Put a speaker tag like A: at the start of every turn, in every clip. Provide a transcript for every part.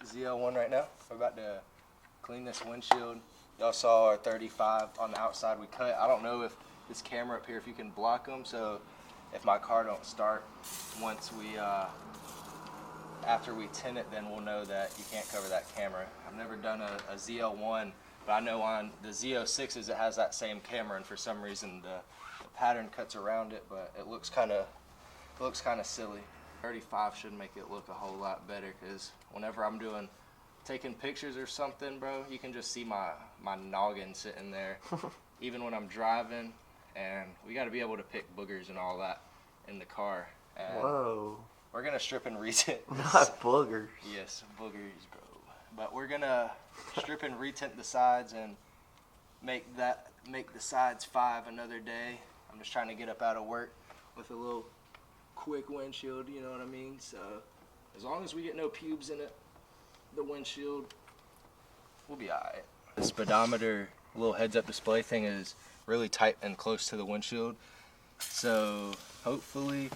A: Zl1 right now. We're about to clean this windshield. Y'all saw our 35 on the outside we cut. I don't know if this camera up here, if you can block them, so if my car don't start once we, after we tint it, then we'll know that you can't cover that camera. I've never done a Zl1, but I know on the Z06s it has that same camera, and for some reason the pattern cuts around it, but it looks kind of silly. 35 should make it look a whole lot better, because whenever I'm taking pictures or something, bro, you can just see my noggin sitting there, even when I'm driving, and we got to be able to pick boogers and all that in the car. And
B: whoa.
A: We're gonna strip and retint.
B: Not boogers.
A: Yes, boogers, bro. But we're gonna strip and retint the sides and make the sides 5 another day. I'm just trying to get up out of work with a little quick windshield, you know what I mean? So as long as we get no pubes in it, the windshield, we'll be alright. The speedometer little heads-up display thing is really tight and close to the windshield, so hopefully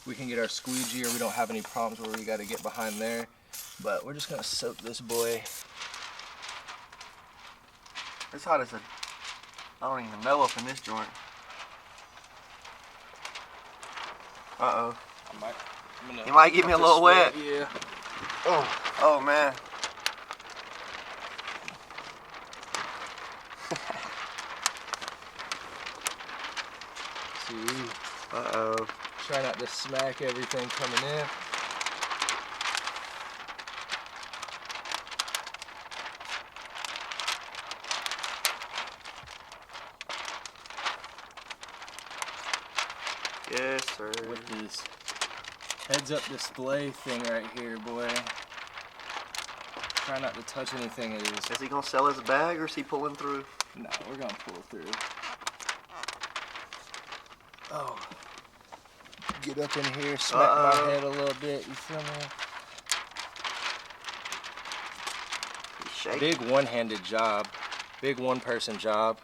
A: we can get our squeegee or we don't have any problems where we got to get behind there. But we're just gonna soak this boy.
B: It's hot as a, I don't even know up in this joint. Uh-oh. You might get me a little wet.
A: Yeah.
B: Oh man.
A: See.
B: Uh-oh.
A: Try not to smack everything coming in.
B: Yes, sir.
A: With this heads-up display thing right here, boy. Try not to touch anything.
B: Is he gonna sell his bag or is he pulling through?
A: No, we're gonna pull through. Oh. Get up in here, smack my head a little bit, you feel me?
B: He's shaking.
A: Big one-handed job, big one-person job.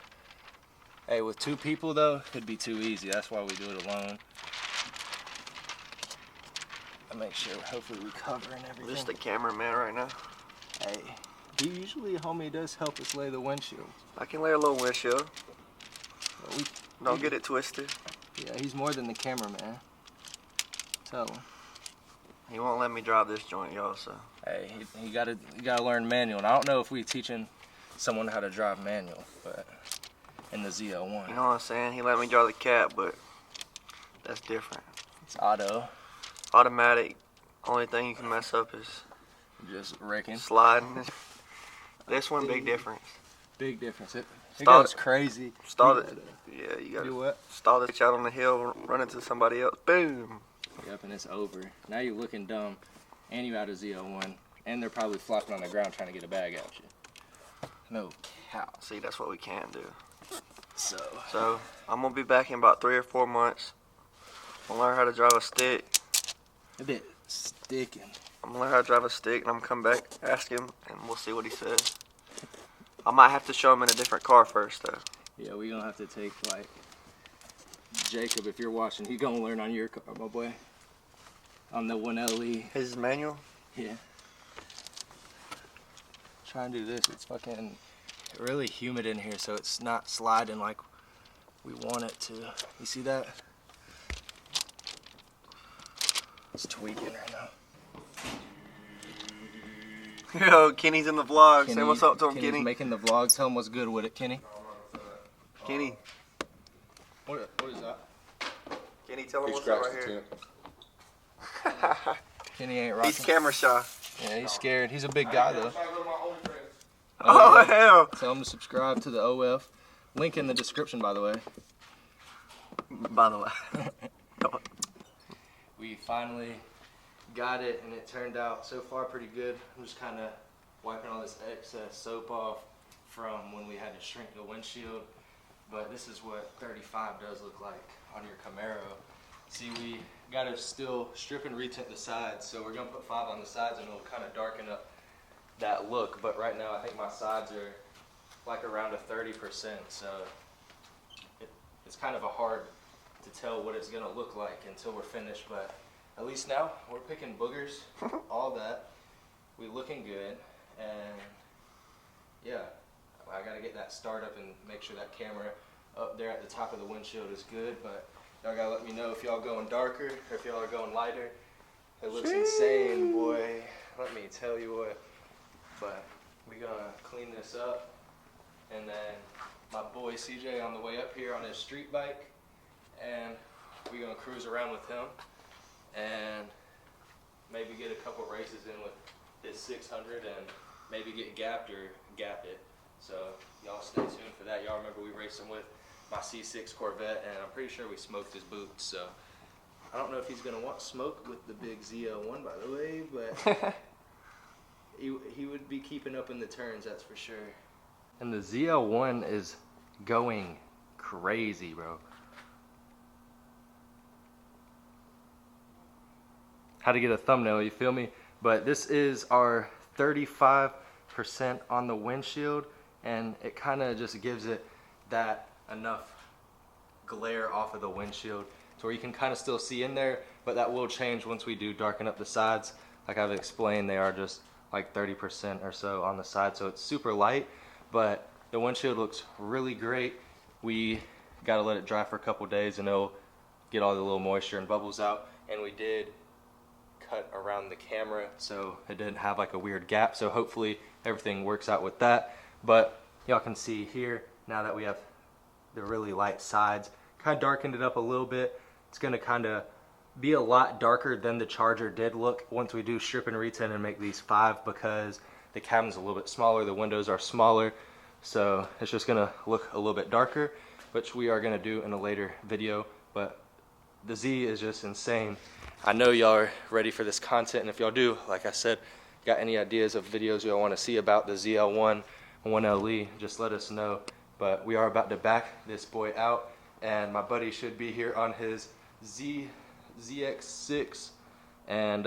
A: Hey, with 2 people though, it'd be too easy. That's why we do it alone. I make sure, hopefully we covering everything.
B: Just the cameraman right now.
A: Hey, he usually, homie, does help us lay the windshield.
B: I can lay a little windshield.
A: But
B: Don't get it twisted.
A: Yeah, he's more than the cameraman. Tell him.
B: He won't let me drive this joint, y'all, so.
A: Hey, he gotta learn manual. And I don't know if we teaching someone how to drive manual, but in the Zl1.
B: You know what I'm saying? He let me drive the cat, but that's different.
A: It's auto.
B: Automatic. Only thing you can mess up is
A: Just wrecking.
B: sliding. This one, big difference.
A: Big difference. It goes crazy.
B: Stall it. Yeah, you gotta
A: do what?
B: stall it out on the hill, run into somebody else. Boom.
A: Yep, and it's over. Now you're looking dumb, and you out of Zl1, and they're probably flopping on the ground trying to get a bag at you. No cow.
B: See, that's what we can do.
A: So
B: I'm gonna be back in about 3 or 4 months. I'm gonna learn how to drive a stick.
A: a bit sticking.
B: I'm gonna learn how to drive a stick, and I'm gonna come back, ask him, and we'll see what he says. I might have to show him in a different car first, though.
A: Yeah, we gonna have to take, like, Jacob, if you're watching, he gonna learn on your car, my boy. On the 1Le.
B: His manual?
A: Yeah. Try and do this. It's fucking really humid in here, so it's not sliding like we want it to. You see that? It's tweaking right now.
B: Yo, Kenny's in the vlog.
A: Kenny,
B: Say what's up to him,
A: Kenny's
B: Kenny.
A: making the vlog. Tell him what's good with it, Kenny.
B: Kenny.
A: What is that?
B: Kenny, tell him what's up right here.
A: Kenny ain't rocking.
B: He's camera shy.
A: Yeah, he's scared. He's a big guy, though.
B: Oh, hell.
A: Tell him to subscribe to the OF. Link in the description, by the way.
B: By the way.
A: We finally got it, and it turned out so far pretty good. I'm just kind of wiping all this excess soap off from when we had to shrink the windshield. But this is what 35 does look like on your Camaro. See, we got to still strip and retint the sides, so we're going to put 5 on the sides, and it'll kind of darken up that look. But right now, I think my sides are like around a 30%, so it's kind of hard to tell what it's going to look like until we're finished. But at least now, we're picking boogers, all that. we looking good, and yeah, I gotta get that start up and make sure that camera up there at the top of the windshield is good, but y'all gotta let me know if y'all going darker or if y'all are going lighter. It looks insane, boy. Let me tell you what. But we gonna clean this up, and then my boy CJ on the way up here on his street bike, and we gonna cruise around with him and maybe get a couple races in with his 600 and maybe get gapped or gap it. So y'all stay tuned for that. Y'all remember we raced him with my C6 Corvette, and I'm pretty sure we smoked his boots. So I don't know if he's gonna want smoke with the big Zl1, by the way, but he would be keeping up in the turns, that's for sure. And the Zl1 is going crazy, bro. How to get a thumbnail, you feel me? But this is our 35% on the windshield, and it kind of just gives it that enough glare off of the windshield to where you can kind of still see in there, but that will change once we do darken up the sides. Like I've explained, they are just like 30% or so on the side, so it's super light, but the windshield looks really great. We gotta let it dry for a couple days and it'll get all the little moisture and bubbles out, and we did cut around the camera so it didn't have like a weird gap, so hopefully everything works out with that. But y'all can see here now that we have the really light sides, kind of darkened it up a little bit. It's gonna kind of be a lot darker than the Charger did look once we do strip and retint and make these 5, because the cabin's a little bit smaller, the windows are smaller, so it's just gonna look a little bit darker, which we are gonna do in a later video. But the Z is just insane. I know y'all are ready for this content, and if y'all do, like I said, got any ideas of videos y'all want to see about the Zl1 1Le, just let us know. But we are about to back this boy out, and my buddy should be here on his ZX6, and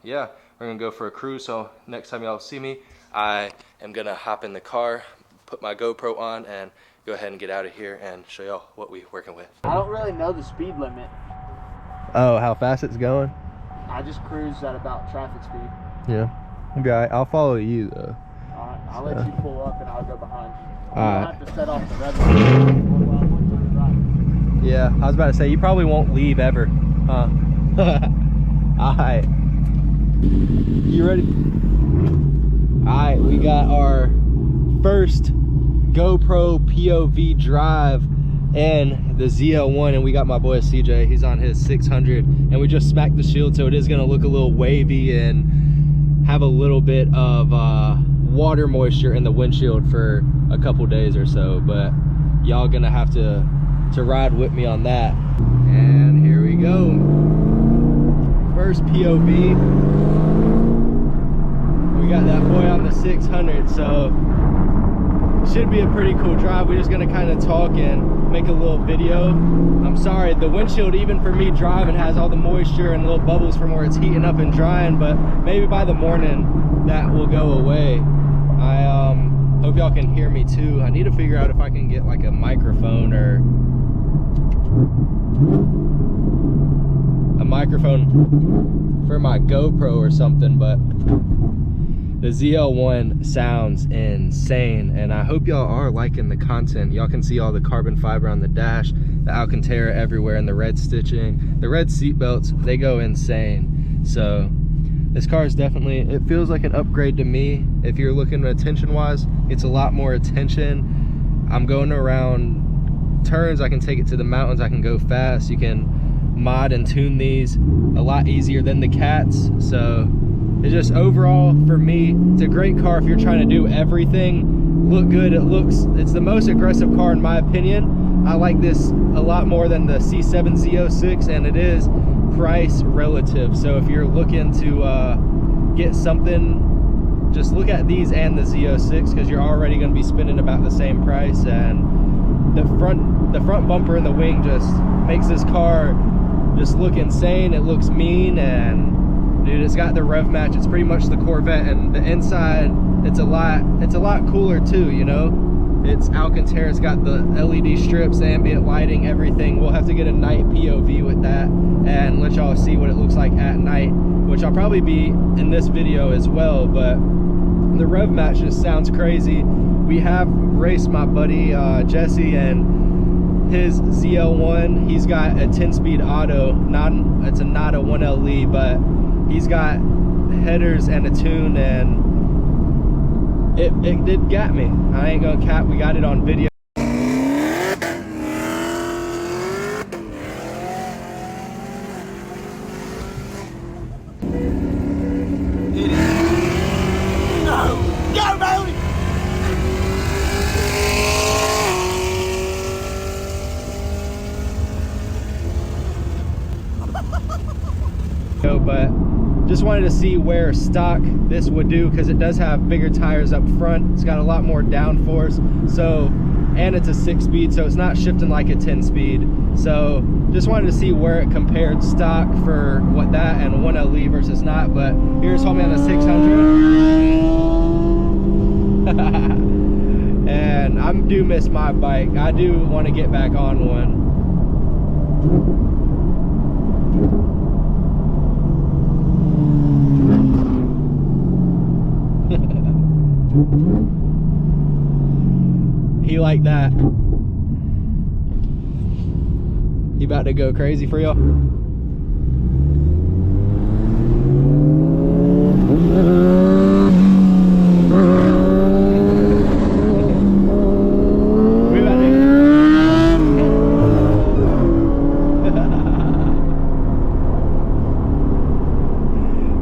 A: yeah, we're gonna go for a cruise. So next time y'all see me, I am gonna hop in the car, put my GoPro on, and go ahead and get out of here and show y'all what we're working with.
C: I don't really know the speed limit.
A: Oh, how fast it's going?
C: I just cruise at about traffic speed.
A: Yeah. Okay, I'll follow you though.
C: Alright, I'll let you pull up and I'll go behind you.
A: Alright.
C: You'll have to set off the red light.
A: Yeah, I was about to say, you probably won't leave ever, huh? Alright. You ready? Alright, we got our first GoPro POV drive and the Zl1, and we got my boy CJ, he's on his 600, and we just smacked the shield, so it is gonna look a little wavy and have a little bit of water moisture in the windshield for a couple days or so, but y'all gonna have to ride with me on that. And here we go, first POV. We got that boy on the 600, so should be a pretty cool drive. We're just gonna kind of talk and make a little video. I'm sorry, the windshield, even for me driving, has all the moisture and little bubbles from where it's heating up and drying, but maybe by the morning that will go away. I hope y'all can hear me too. I need to figure out if I can get like a microphone or a microphone for my GoPro or something, but the Zl1 sounds insane, and I hope y'all are liking the content. Y'all can see all the carbon fiber on the dash, the Alcantara everywhere, and the red stitching. The red seat belts, they go insane. So this car is definitely, it feels like an upgrade to me. If you're looking attention wise, it's a lot more attention. I'm going around turns, I can take it to the mountains, I can go fast. You can mod and tune these a lot easier than the Cats. So it's just overall, for me, it's a great car if you're trying to do everything, look good. It's the most aggressive car in my opinion. I like this a lot more than the C7 Z06, and it is price relative. So if you're looking to get something, just look at these and the Z06, because you're already going to be spending about the same price. And the front bumper and the wing just makes this car just look insane. It looks mean, and dude, it's got the rev match. It's pretty much the Corvette, and the inside, it's a lot cooler too, you know. It's Alcantara. It's got the LED strips, ambient lighting, everything. We'll have to get a night POV with that and let y'all see what it looks like at night, which I'll probably be in this video as well. But the rev match just sounds crazy. We have raced my buddy Jesse and his Zl1. He's got a 10-speed auto. It's not a 1Le, but he's got headers and a tune, and it did get me. I ain't gonna cap. We got it on video. But just wanted to see where stock this would do, because it does have bigger tires up front. It's got a lot more downforce, so, and it's a 6-speed, so it's not shifting like a 10-speed. So just wanted to see where it compared stock for what that and 1Le versus not. But here's homie on the 600. And I do miss my bike. I do want to get back on one. He like that. He about to go crazy for y'all.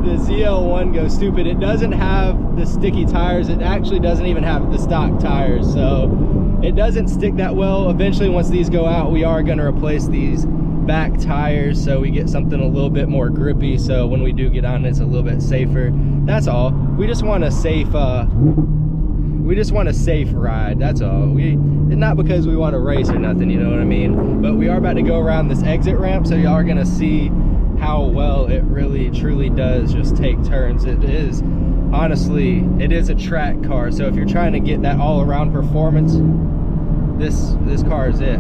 A: The Zl1 goes stupid. It doesn't have the sticky tires. It actually doesn't even have the stock tires, so it doesn't stick that well. Eventually, once these go out, we are going to replace these back tires so we get something a little bit more grippy, so when we do get on, it's a little bit safer. That's all. We just want a safe ride. That's all. Not because we want to race or nothing, you know what I mean? But we are about to go around this exit ramp, so y'all are going to see how well it really truly does just take turns. It is, honestly, it is a track car, so if you're trying to get that all-around performance, this car is it.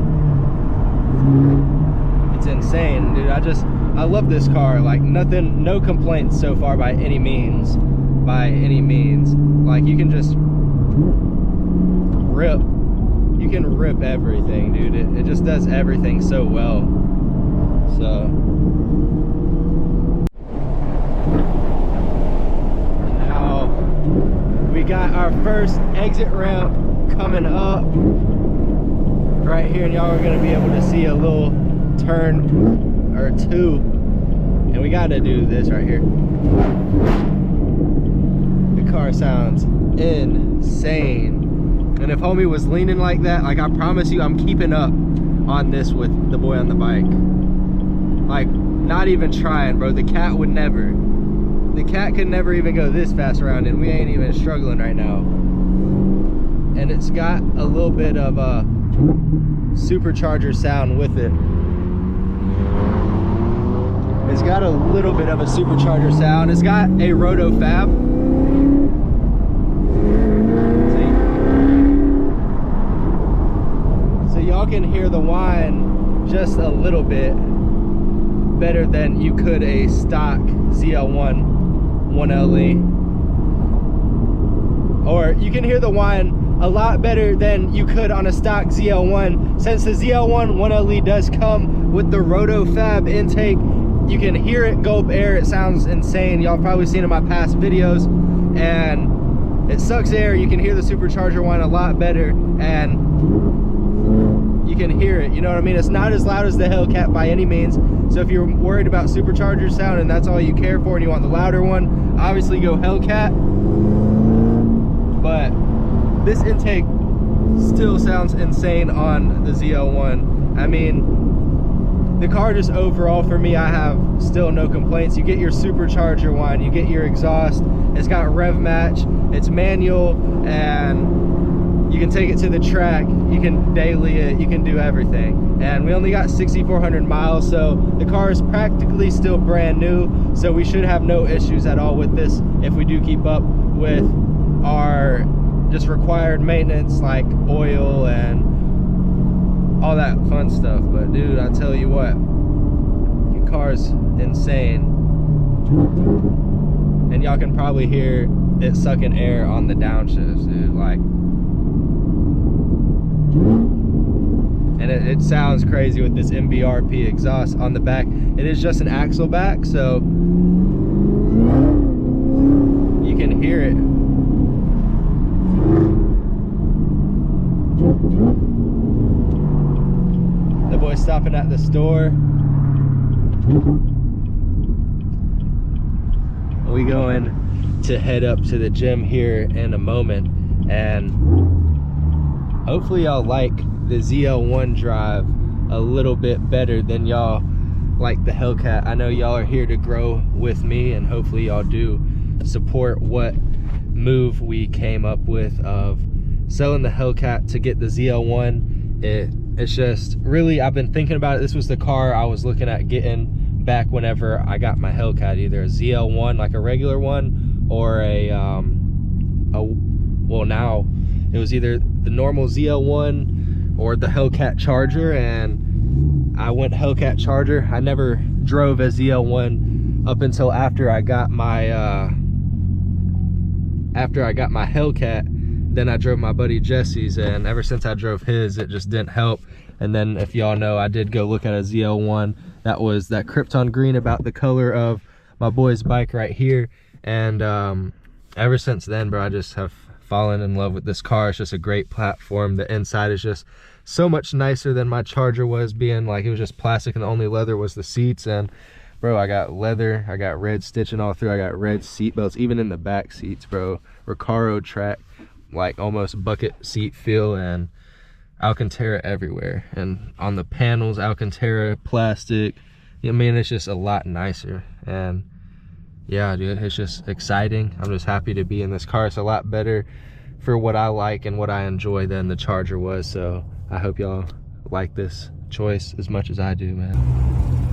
A: It's insane, dude. I love this car. Like, nothing, no complaints so far by any means. Like, you can just rip. You can rip everything, dude. It just does everything so well. So now we got our first exit ramp coming up right here, and y'all are gonna be able to see a little turn or two, and we gotta do this right here. The car sounds insane. And if homie was leaning like that, like, I promise you, I'm keeping up on this with the boy on the bike. Like, not even trying, bro. The cat would never. The cat could never even go this fast around, and we ain't even struggling right now. And it's got a little bit of a supercharger sound with it. It's got a little bit of a supercharger sound. It's got a roto fab. Y'all can hear the whine just a little bit better than you could a stock Zl1 1Le, or you can hear the whine a lot better than you could on a stock Zl1. Since the Zl1 1Le does come with the roto fab intake, you can hear it gulp air. It sounds insane. Y'all probably seen in my past videos, and it sucks air. You can hear the supercharger whine a lot better, and you can hear it, you know what I mean? It's not as loud as the Hellcat by any means. So if you're worried about supercharger sound and that's all you care for and you want the louder one, obviously go Hellcat. But this intake still sounds insane on the Zl1. I mean, the car just overall for me, I have still no complaints. You get your supercharger whine, you get your exhaust, it's got rev match, it's manual, and you can take it to the track, you can daily it, you can do everything. And we only got 6,400 miles, so the car is practically still brand new, so we should have no issues at all with this if we do keep up with our just required maintenance like oil and all that fun stuff. But dude, I tell you what, your car's insane. And y'all can probably hear it sucking air on the downshifts, dude. Like, and it sounds crazy with this MBRP exhaust on the back. It is just an axle back, so you can hear it. The boy's stopping at the store. We going to head up to the gym here in a moment, and hopefully y'all like the Zl1 drive a little bit better than y'all like the Hellcat. I know y'all are here to grow with me, and hopefully y'all do support what move we came up with of selling the Hellcat to get the Zl1. It's just really, I've been thinking about it. This was the car I was looking at getting back whenever I got my Hellcat, either a Zl1 like a regular one, or well, now it was either the normal Zl1 or the Hellcat Charger, and I went Hellcat Charger. I never drove a Zl1 up until after I got my Hellcat. Then I drove my buddy Jesse's, and ever since I drove his, it just didn't help. And then, if y'all know, I did go look at a Zl1 that was that Krypton green, about the color of my boy's bike right here. And ever since then, bro, I just have fallen in love with this car. It's just a great platform. The inside is just so much nicer than my Charger was, being like, it was just plastic and the only leather was the seats. And bro, I got leather, I got red stitching all through, I got red seat belts, even in the back seats, bro. Recaro track, like almost bucket seat feel, and Alcantara everywhere. And on the panels, Alcantara plastic. I mean, it's just a lot nicer. And yeah, dude, it's just exciting. I'm just happy to be in this car. It's a lot better for what I like and what I enjoy than the Charger was. So I hope y'all like this choice as much as I do, man.